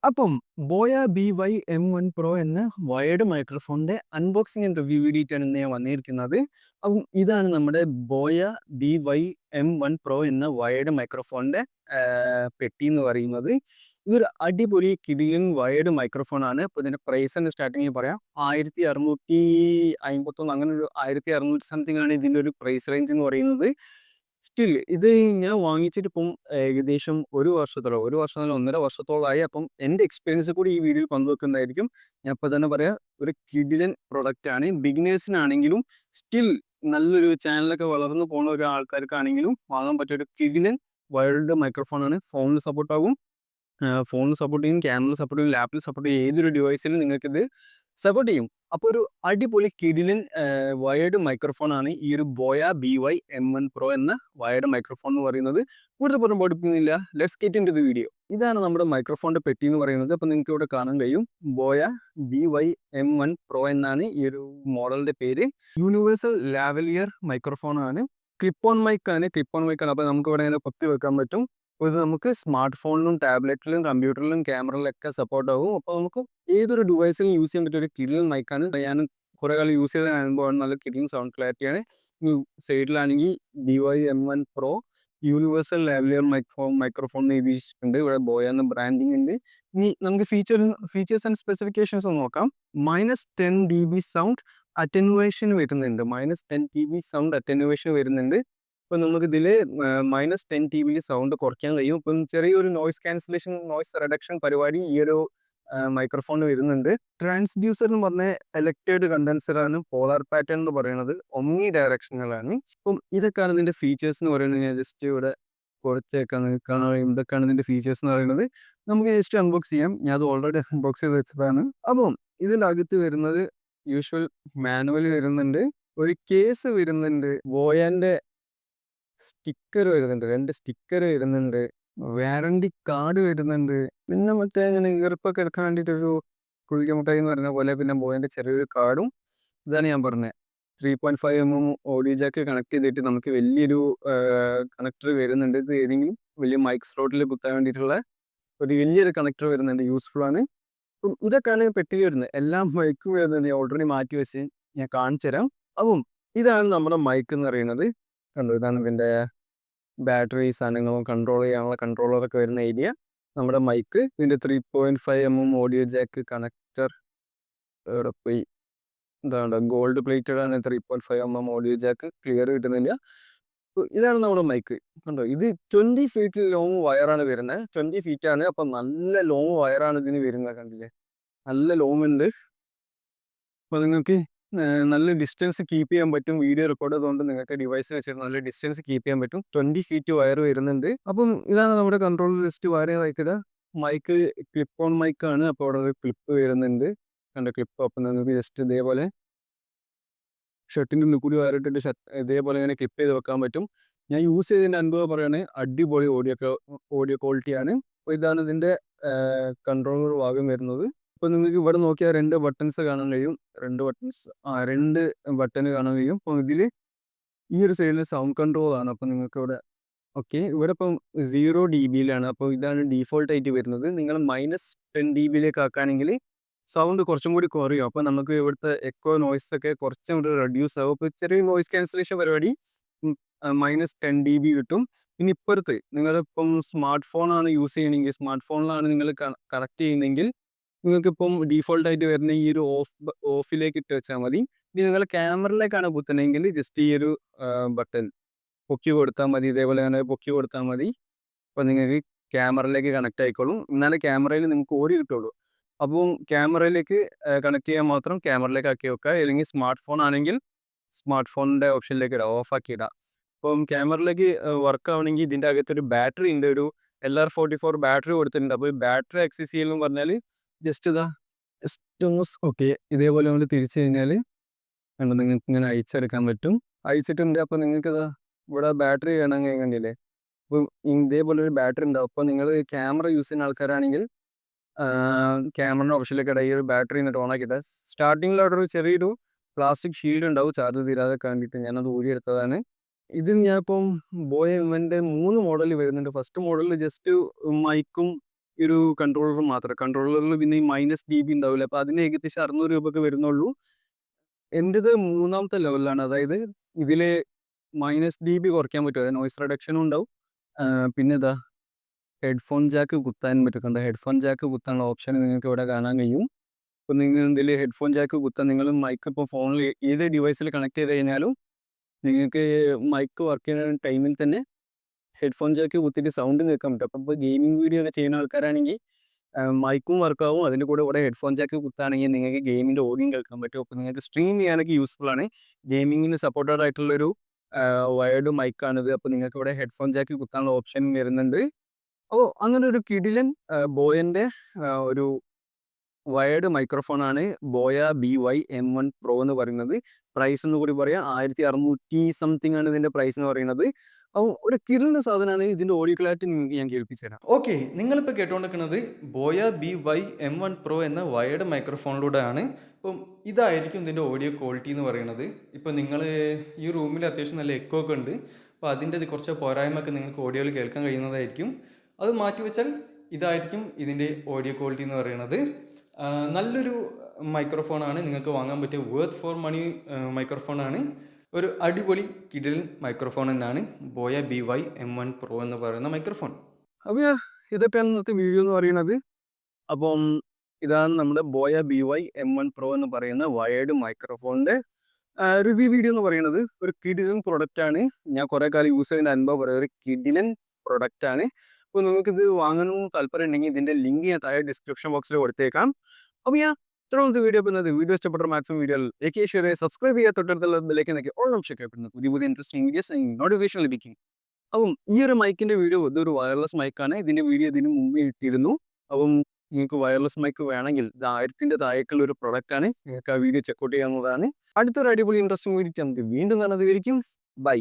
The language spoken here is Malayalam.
അപ്പം ബോയ BY-M1 Pro എന്ന വയേർഡ് മൈക്രോഫോണിന്റെ അൺബോക്സിംഗ് ആൻഡ് റിവ്യൂ വീഡിയോ ആയിട്ടാണ് ഇന്ന് ഞാൻ വന്നിരിക്കുന്നത്. അപ്പം ഇതാണ് നമ്മുടെ ബോയ BY-M1 Pro എന്ന വയേർഡ് മൈക്രോഫോണിന്റെ പെട്ടി എന്ന് പറയുന്നത്. ഇതൊരു അടിപൊളി കിടിലൻ വയേർഡ് മൈക്രോഫോൺ ആണ്. അപ്പോൾ ഇതിന്റെ പ്രൈസ് സ്റ്റാർട്ടിങ്ങിൽ പറയാം. 1651 അങ്ങനെ ഒരു 1600 സംതിങ് ആണ് ഇതിന്റെ ഒരു പ്രൈസ് റേഞ്ച് എന്ന് പറയുന്നത്. സ്റ്റിൽ ഇത് ഞാൻ വാങ്ങിച്ചിട്ട് ഇപ്പം ഏകദേശം ഒരു വർഷത്തോളം 1.5 വർഷത്തോളമായി. അപ്പം എൻ്റെ എക്സ്പീരിയൻസ് കൂടി ഈ വീഡിയോയിൽ പങ്കുവെക്കുന്നതായിരിക്കും. ഞാൻ ഇപ്പോൾ തന്നെ പറയാം, ഒരു കിടിലൻ പ്രൊഡക്റ്റ് ആണ്. ബിഗിനേഴ്സിനാണെങ്കിലും സ്റ്റിൽ നല്ലൊരു ചാനലൊക്കെ വളർന്നു പോകുന്ന ഒരു ആൾക്കാർക്കാണെങ്കിലും വാങ്ങാൻ പറ്റിയ ഒരു കിടിലൻ വയർഡ് മൈക്രോഫോൺ ആണ്. ഫോണിൽ സപ്പോർട്ട് ആകും, ഫോണിൽ സപ്പോർട്ട് ചെയ്യും, ക്യാമറ സപ്പോർട്ട് ചെയ്യും, ലാപ്പിൽ സപ്പോർട്ട് ചെയ്യും, ഏതൊരു ഡിവൈസിലും നിങ്ങൾക്കിത് സപ്പോർട്ട് ചെയ്യും. അപ്പോൾ ഒരു അടിപൊളി കിടിലൻ വയേർഡ് മൈക്രോഫോൺ ആണ് ഈ ഒരു ബോയ BY-M1 Pro എന്ന വയേർഡ് മൈക്രോഫോൺ എന്ന് പറയുന്നത്. കൂടുതൽ പറഞ്ഞ് പഠിപ്പിക്കുന്നില്ല, let's get into the video. ഇതാണ് നമ്മുടെ മൈക്രോഫോണിന്റെ പെട്ടി എന്ന് പറയുന്നത്. അപ്പോൾ നിങ്ങൾക്ക് ഇവിടെ കാണാൻ കഴിയും, ബോയ BY-M1 Pro എന്നാണ് ഈ ഒരു മോഡലിന്റെ പേര്. യൂണിവേഴ്സൽ ലാവലിയർ മൈക്രോഫോൺ ആണ്. ക്ലിപ്പ് ഓൺ മൈക്കാണ്. അപ്പോൾ നമുക്ക് ഇവിടെ ഇങ്ങനെ കുത്തി വെക്കാൻ പറ്റും. ഇത് നമുക്ക് സ്മാർട്ട് ഫോണിലും ടാബ്ലറ്റിലും കമ്പ്യൂട്ടറിലും ക്യാമറയിലൊക്കെ സപ്പോർട്ട് ആകും. അപ്പോൾ നമുക്ക് ഏതൊരു ഡിവൈസിലും യൂസ് ചെയ്യാൻ പറ്റിയ ഒരു കിടിലൻ മൈക്കാണ്. ഞാൻ കുറേ കാലം യൂസ് ചെയ്ത അനുഭവമാണ്. നല്ല കിടിലൻ സൗണ്ട് ക്ലാരിറ്റിയാണ്. സൈഡിലാണെങ്കിൽ BY-M1 Pro universal lavalier microphone എഴുതിയിട്ടുണ്ട്. ഇവിടെ ബോയ എന്ന ബ്രാൻഡിങ് ഉണ്ട്. ഇനി നമുക്ക് ഫീച്ചേഴ്സ് ആൻഡ് സ്പെസിഫിക്കേഷൻസ് ഒന്ന് നോക്കാം. -10 dB സൗണ്ട് അറ്റനുവേഷൻ വരുന്നുണ്ട്. -10 dB സൗണ്ട് അറ്റനുവേഷൻ വരുന്നുണ്ട്. ഇപ്പം നമുക്ക് ഇതിൽ -10 dB സൗണ്ട് കുറയ്ക്കാൻ കഴിയും. ഇപ്പം ചെറിയൊരു നോയ്സ് ക്യാൻസലേഷൻ, നോയ്സ് റിഡക്ഷൻ പരിപാടി ഈ ഒരു മൈക്രോഫോണിൽ വരുന്നുണ്ട്. ട്രാൻസ്ഡ്യൂസർ എന്ന് പറഞ്ഞ എലക്ട്രേഡ് കണ്ടൻസറാണ്. പോളാർ പാറ്റേൺ എന്ന് പറയുന്നത് ഒമ്നി ഡയറക്ഷണലാണ്. അപ്പം ഇതൊക്കെയാണ് ഇതിൻ്റെ ഫീച്ചേഴ്സ് എന്ന് പറയുന്നത്. ഞാൻ ജസ്റ്റ് ഇവിടെ കൊടുത്തേക്കാൻ ഇതൊക്കെയാണ് ഇതിൻ്റെ ഫീച്ചേഴ്സ് എന്ന് പറയുന്നത്. നമുക്ക് ജസ്റ്റ് അൺബോക്സ് ചെയ്യാം. ഞാൻ അത് ഓൾറെഡി അൺബോക്സ് ചെയ്ത് വെച്ചതാണ്. അപ്പം ഇതിനകത്ത് വരുന്നത് യൂഷ്വൽ മാനുവൽ വരുന്നുണ്ട്, ഒരു കേസ് വരുന്നുണ്ട്, ബോയാൻ്റെ സ്റ്റിക്കർ വരുന്നുണ്ട്, 2 സ്റ്റിക്കർ വരുന്നുണ്ട്, വാറണ്ടി കാർഡ് വരുന്നുണ്ട്, പിന്നെ മറ്റേ ഇങ്ങനെ ഈർപ്പൊക്കെ എടുക്കാൻ വേണ്ടിയിട്ടൊരു കുഴിക്കമുട്ടായി എന്ന് പറഞ്ഞ പോലെ, പിന്നെ ബോയൻ്റെ ചെറിയൊരു കാർഡും. ഇതാണ് ഞാൻ പറഞ്ഞത്. 3.5mm ഓഡിയോ ജാക്ക് കണക്ട് ചെയ്തിട്ട് നമുക്ക് വലിയൊരു കണക്ടർ വരുന്നുണ്ട്. ഇത് ഏതെങ്കിലും വലിയ മൈക്ക് സ്ലോട്ടിൽ കുത്താൻ വേണ്ടിയിട്ടുള്ള ഒരു വലിയൊരു കണക്ടർ വരുന്നുണ്ട്. യൂസ്ഫുൾ ആണ്. അപ്പം ഇതൊക്കെയാണ് പെട്ടിയിൽ വരുന്നത്. എല്ലാം മൈക്കും വരുന്നുണ്ട്. ഞാൻ ഓൾറെഡി മാറ്റി വെച്ച് ഞാൻ കാണിച്ചു തരാം. അപ്പം ഇതാണ് നമ്മുടെ മൈക്ക് എന്ന് പറയുന്നത്. കണ്ടു, ഇതാണ് ഇതിൻ്റെ ബാറ്ററി സാധനങ്ങളും കൺട്രോൾ ചെയ്യാനുള്ള കൺട്രോളറൊക്കെ വരുന്ന ഏരിയ. നമ്മുടെ മൈക്ക്, ഇതിൻ്റെ 3.5mm ഓഡിയോ ജാക്ക് കണക്ടർ ഇവിടെ പോയി, എന്താണ് ഗോൾഡ് പ്ലേറ്റഡ് ആണ്. 3.5mm ഓഡിയോ ജാക്ക് ക്ലിയർ കിട്ടുന്നില്ല. ഇതാണ് നമ്മുടെ മൈക്ക്. കണ്ടോ, ഇത് 20 ഫീറ്റ് ലോങ് വയറാണ് വരുന്നത്. 20 ഫീറ്റ് ആണ്. അപ്പം നല്ല ലോങ് വയറാണ് ഇതിന് വരുന്നത്. കണ്ടില്ലേ, നല്ല ലോങ് ഉണ്ട്. അപ്പോൾ നിങ്ങൾക്ക് നല്ല ഡിസ്റ്റൻസ് കീപ്പ് ചെയ്യാൻ പറ്റും. വീഡിയോ റെക്കോർഡ് ചെയ്തുകൊണ്ട് നിങ്ങൾക്ക് ഡിവൈസ് വെച്ചിട്ട് നല്ല ഡിസ്റ്റൻസ് കീപ്പ് ചെയ്യാൻ പറ്റും. 20 ഫീറ്റ് വയർ വരുന്നുണ്ട്. അപ്പം ഇതാണ് നമ്മുടെ കൺട്രോൾ ജസ്റ്റ് വയർ ചെയ്തിട്ട്. മൈക്ക് ക്ലിപ്പ് ഓൺ മൈക്കാണ്. അപ്പോൾ അവിടെ ഒരു ക്ലിപ്പ് വരുന്നുണ്ട്. കണ്ട ക്ലിപ്പ്. അപ്പം നിങ്ങൾക്ക് ജസ്റ്റ് ഇതേപോലെ ഷർട്ടിൻ്റെ ഉള്ളിൽ കൂടി വയറിട്ടിട്ട് ഇതേപോലെ ഇങ്ങനെ ക്ലിപ്പ് ചെയ്ത് വെക്കാൻ പറ്റും. ഞാൻ യൂസ് ചെയ്തതിൻ്റെ അനുഭവം പറയുകയാണെങ്കിൽ അടിപൊളി ഓഡിയോ ക്വാളിറ്റിയാണ്. അപ്പോൾ ഇതാണ് ഇതിൻ്റെ കൺട്രോളർ ഭാഗം വരുന്നത്. ഇപ്പോൾ നിങ്ങൾക്ക് ഇവിടെ നോക്കിയാൽ 2 ബട്ടൺസ് കാണാൻ കഴിയും. 2 ബട്ടൺ കാണാൻ കഴിയും. അപ്പോൾ ഇതിൽ ഈ ഒരു സൈഡിൽ സൗണ്ട് കൺട്രോൾ ആണ്. അപ്പോൾ നിങ്ങൾക്ക് ഇവിടെ ഇവിടെ ഇപ്പം 0 dBയിലാണ്. അപ്പോൾ ഇതാണ് ഡീഫോൾട്ട് ആയിട്ട് വരുന്നത്. നിങ്ങൾ -10 dBയിലേക്ക് ആക്കുകയാണെങ്കിൽ സൗണ്ട് കുറച്ചും കൂടി കുറയും. അപ്പോൾ നമുക്ക് ഇവിടുത്തെ എക്കോ നോയ്സ് ഒക്കെ കുറച്ചും കൂടി റെഡ്യൂസ് ആകും. അപ്പോൾ ചെറിയ നോയ്സ് ക്യാൻസലേഷൻ പരിപാടി -10 dB കിട്ടും. ഇനി ഇപ്പുറത്ത് നിങ്ങളിപ്പം സ്മാർട്ട് ഫോണാണ് യൂസ് ചെയ്യണമെങ്കിൽ, സ്മാർട്ട് ഫോണിലാണ് നിങ്ങൾ കണക്ട് ചെയ്യുന്നതെങ്കിൽ, നിങ്ങൾക്കിപ്പം ഡീഫോൾട്ടായിട്ട് വരുന്ന ഈ ഒരു ഓഫിലേക്ക് ഇട്ട് വെച്ചാൽ മതി. ഇനി നിങ്ങൾ ക്യാമറയിലേക്കാണ് കുത്തുന്നതെങ്കിൽ ജസ്റ്റ് ഈ ഒരു ബട്ടൺ പൊക്കി കൊടുത്താൽ മതി. ഇതേപോലെ അങ്ങനെ പൊക്കി കൊടുത്താൽ മതി. അപ്പോൾ നിങ്ങൾക്ക് ക്യാമറയിലേക്ക് കണക്ട് ആയിക്കോളും. എന്നാലേ ക്യാമറയിൽ നിങ്ങൾക്ക് ഓടി കിട്ടുള്ളൂ. അപ്പം ക്യാമറയിലേക്ക് കണക്ട് ചെയ്യാൻ മാത്രം ക്യാമറയിലേക്ക് ആക്കി വെക്കുക. അല്ലെങ്കിൽ സ്മാർട്ട് ഫോൺ ആണെങ്കിൽ സ്മാർട്ട് ഫോണിൻ്റെ ഓപ്ഷനിലേക്ക് ഇടാം, ഓഫാക്കി ഇടാം. അപ്പം ക്യാമറയിലേക്ക് വർക്ക് ആവണമെങ്കിൽ ഇതിൻ്റെ അകത്തൊരു ബാറ്ററി ഉണ്ട്, ഒരു LR44 ബാറ്ററി കൊടുത്തിട്ടുണ്ട്. അപ്പോൾ ഈ ബാറ്ററി ആക്സസ് ചെയ്യലെന്ന് പറഞ്ഞാൽ ജസ്റ്റ് ഇതേപോലെ നമ്മൾ തിരിച്ചു കഴിഞ്ഞാൽ കണ്ടോ, നിങ്ങൾക്ക് ഇങ്ങനെ അയച്ചെടുക്കാൻ പറ്റും. അയച്ചിട്ടുണ്ട്. അപ്പോൾ നിങ്ങൾക്ക് ഇവിടെ ബാറ്ററി കാണാൻ കണ്ടില്ലേ. അപ്പം ഇതേപോലെ ഒരു ബാറ്ററി ഉണ്ടാവും. അപ്പോൾ നിങ്ങൾ ക്യാമറ യൂസ് ചെയ്യുന്ന ആൾക്കാരാണെങ്കിൽ ക്യാമറയുടെ ഓപ്ഷനിലേക്ക് ഇടാം. ഈ ഒരു ബാറ്ററി എന്നിട്ട് ഓണാക്കിയിട്ട് സ്റ്റാർട്ടിങ്ങിൽ അവിടെ ഒരു ചെറിയൊരു പ്ലാസ്റ്റിക് ഷീൽഡ് ഉണ്ടാവും ചാർജ് തീരാതെ കണ്ടിട്ട്. ഞാനത് ഊരിയെടുത്തതാണ്. ഇതിൽ ഞാനിപ്പം ബോയ M1ൻ്റെ 3 മോഡൽ വരുന്നുണ്ട്. ഫസ്റ്റ് മോഡലിൽ ജസ്റ്റ് മൈക്കും ഈ ഒരു കൺട്രോളർ മാത്രം. കൺട്രോളറിൽ പിന്നെ ഈ -dB ഉണ്ടാവില്ല. അപ്പോൾ അതിന് ഏകദേശം 600 രൂപയൊക്കെ വരുന്നുള്ളൂ. എൻ്റേത് 3ാമത്തെ ലെവലിലാണ്. അതായത് ഇതില് -dB കുറയ്ക്കാൻ പറ്റും. അതായത് നോയ്സ് റിഡക്ഷനും ഉണ്ടാവും. പിന്നെ ഇതാ ഹെഡ്ഫോൺ ജാക്ക് കുത്താൻ പറ്റും. കണ്ടോ, ഹെഡ്ഫോൺ ജാക്ക് കുത്താനുള്ള ഓപ്ഷൻ നിങ്ങൾക്ക് ഇവിടെ കാണാൻ കഴിയും. ഇപ്പോൾ നിങ്ങൾ ഇതിൽ ഹെഡ്ഫോൺ ജാക്ക് കുത്താൻ നിങ്ങൾ മൈക്ക് ഇപ്പോൾ ഫോണിൽ ഏത് ഡിവൈസിൽ കണക്ട് ചെയ്ത് കഴിഞ്ഞാലും നിങ്ങൾക്ക് മൈക്ക് വർക്ക് ചെയ്യുന്ന ടൈമിൽ തന്നെ ഹെഡ്ഫോൺ ജാക്ക് കുത്തിയിട്ട് സൗണ്ട് കേൾക്കാൻ പറ്റും. അപ്പോൾ ഇപ്പോൾ ഗെയിമിംഗ് വീഡിയോ ഒക്കെ ചെയ്യുന്ന ആൾക്കാരാണെങ്കിൽ മൈക്കും വർക്കാവും. അതിൻ്റെ കൂടെ ഇവിടെ ഹെഡ്ഫോൺ ജാക്ക് കുത്താണെങ്കിൽ നിങ്ങൾക്ക് ഗെയിമിൻ്റെ ഓഡിയോയും കേൾക്കാൻ പറ്റും. അപ്പോൾ നിങ്ങൾക്ക് സ്ട്രീം ചെയ്യാനൊക്കെ യൂസ്ഫുൾ ആണ്. ഗെയിമിങ്ങിന് സപ്പോർട്ടഡ് ആയിട്ടുള്ളൊരു വയേർഡ് മൈക്കാണിത്. അപ്പോൾ നിങ്ങൾക്ക് ഇവിടെ ഹെഡ്ഫോൺ ജാക്ക് കുത്താനുള്ള ഓപ്ഷൻ വരുന്നുണ്ട്. അപ്പോൾ അങ്ങനെ ഒരു കിടിലൻ ബോയൻ്റെ ഒരു വയേർഡ് മൈക്രോഫോണാണ് ബോയ BY-M1 Pro എന്ന് പറയുന്നത്. പ്രൈസ് എന്ന് കൂടി പറയാം 1600 സംതിങ് ആണ് ഇതിൻ്റെ പ്രൈസ് എന്ന് പറയുന്നത്. അപ്പോൾ ഒരു കിടിലൻ സാധനമാണ്. ഇതിൻ്റെ ഓഡിയോ ക്ലാരിറ്റി നിങ്ങൾക്ക് ഞാൻ കേൾപ്പിച്ചു തരാം. ഓക്കെ, നിങ്ങളിപ്പോൾ കേട്ടുകൊണ്ടിരിക്കുന്നത് ബോയ BY-M1 Pro എന്ന വയേർഡ് മൈക്രോഫോണിലൂടെയാണ്. അപ്പം ഇതായിരിക്കും ഇതിൻ്റെ ഓഡിയോ ക്വാളിറ്റി എന്ന് പറയുന്നത്. ഇപ്പോൾ നിങ്ങൾ ഈ റൂമിൽ അത്യാവശ്യം നല്ല എക്കോ ഒക്കെ ഉണ്ട്. അപ്പോൾ അതിൻ്റെ കുറച്ച് പോരായ്മയൊക്കെ നിങ്ങൾക്ക് ഓഡിയോയിൽ കേൾക്കാൻ കഴിയുന്നതായിരിക്കും. അത് മാറ്റിവെച്ചാൽ ഇതായിരിക്കും ഇതിൻ്റെ ഓഡിയോ ക്വാളിറ്റി എന്ന് പറയുന്നത്. നല്ലൊരു മൈക്രോഫോണാണ്, നിങ്ങൾക്ക് വാങ്ങാൻ പറ്റിയ വർത്ത് ഫോർ മണി മൈക്രോഫോണാണ്. ഒരു അടിപൊളി കിടിലൻ മൈക്രോഫോൺ തന്നെയാണ് ബോയ BY-M1 Pro എന്ന് പറയുന്ന മൈക്രോഫോൺ. അപ്പോൾ ഇതൊക്കെയാണ് ഇന്നത്തെ വീഡിയോ എന്ന് പറയുന്നത്. അപ്പം ഇതാണ് നമ്മുടെ ബോയ BY-M1 Pro എന്ന് പറയുന്ന വയേർഡ് മൈക്രോഫോണിൻ്റെ റിവ്യൂ വീഡിയോ എന്ന് പറയുന്നത്. ഒരു കിടിലൻ പ്രൊഡക്റ്റാണ്. ഞാൻ കുറേ കാലം യൂസ് ചെയ്യുന്ന അനുഭവം പറയുന്നത് ഒരു കിടിലൻ പ്രൊഡക്റ്റാണ്. അപ്പോൾ നിങ്ങൾക്കിത് വാങ്ങണമെന്ന് താല്പര്യം ഉണ്ടെങ്കിൽ ഇതിൻ്റെ ലിങ്ക് ഞാൻ താഴെ ഡിസ്ക്രിപ്ഷൻ ബോക്സിൽ കൊടുത്തേക്കാം. അപ്പോൾ ഇത്രയുള്ള വീഡിയോ ഇന്നത് വീഡിയോ ഇഷ്ടപ്പെട്ട maximum video like share subscribe ചെയ്യാൻ തൊട്ടടുത്തുള്ള ബെല്ലൈക്കൻ നോക്കി ഓൾ ഓപ്ഷൻ കേൾപ്പെടുന്നത് പുതിയ ഇൻട്രസ്റ്റിംഗ് വീഡിയോസ് നോട്ടിഫിക്കേഷൻ ലഭിക്കും. അപ്പം ഈ ഒരു മൈക്കിൻ്റെ വീഡിയോ ഇതൊരു വയർലെസ് മൈക്കാണ്. ഇതിൻ്റെ വീഡിയോ ഇതിന് മുമ്പേ ഇട്ടിരുന്നു. അപ്പം നിങ്ങൾക്ക് വയർലെസ് മൈക്ക് വേണമെങ്കിൽ ഇത് 1000 താഴേക്കുള്ള ഒരു പ്രൊഡക്റ്റാണ്. നിങ്ങൾക്ക് ആ വീഡിയോ ചെക്കൗട്ട് ചെയ്യാവുന്നതാണ്. അടുത്തൊരു അടിപൊളി ഇൻട്രസ്റ്റിംഗ് വീഡിയോ നമുക്ക് വീണ്ടും കാണാതെ ബൈ.